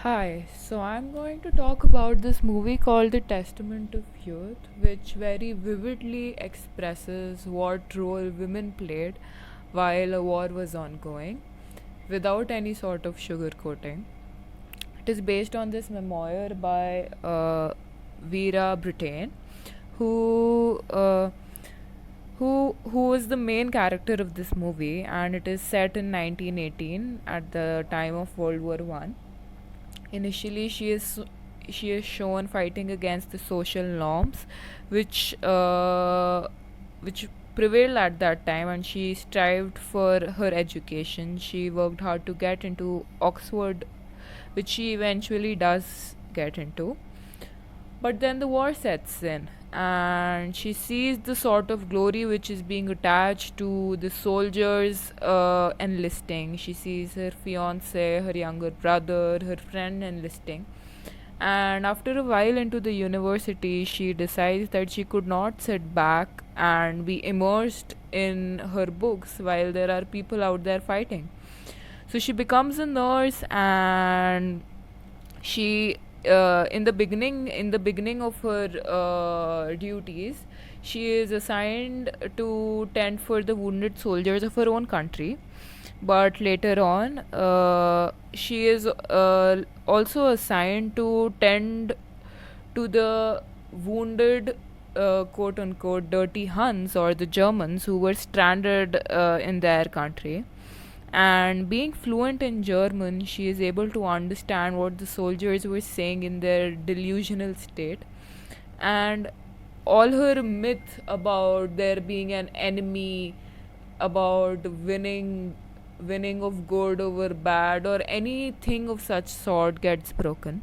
Hi, so I'm going to talk about this movie called The Testament of Youth, which very vividly expresses what role women played while a war was ongoing without any sort of sugarcoating. It is based on this memoir by Vera Brittain, who uh, who is the main character of this movie, and it is set in 1918 at the time of World War One. Initially, she is shown fighting against the social norms, which which prevailed at that time, and she strived for her education. She worked hard to get into Oxford, which she eventually does get into. But then the war sets in, and she sees the sort of glory which is being attached to the soldiers enlisting. She sees her fiance, her younger brother, her friend enlisting. And after a while into the university, she decides that she could not sit back and be immersed in her books while there are people out there fighting. So she becomes a nurse, and she in the beginning of her duties, she is assigned to tend for the wounded soldiers of her own country. But later on, she is also assigned to tend to the wounded, quote unquote, dirty Huns or the Germans who were stranded in their country. And being fluent in German, she is able to understand what the soldiers were saying in their delusional state. And all her myth about there being an enemy, about winning of good over bad, or anything of such sort gets broken.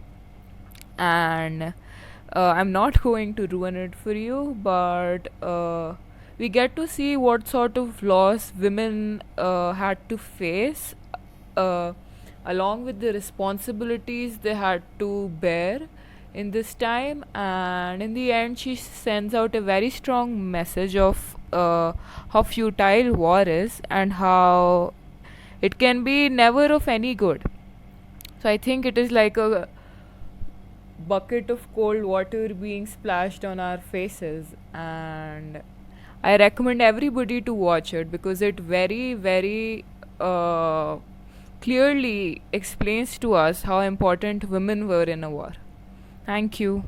And I'm not going to ruin it for you, but we get to see what sort of loss women had to face, uh, along with the responsibilities they had to bear in this time. And in the end, she sends out a very strong message of how futile war is and how it can be never of any good. So I think it is like a bucket of cold water being splashed on our faces, and I recommend everybody to watch it because it very uh, clearly explains to us how important women were in a war. Thank you.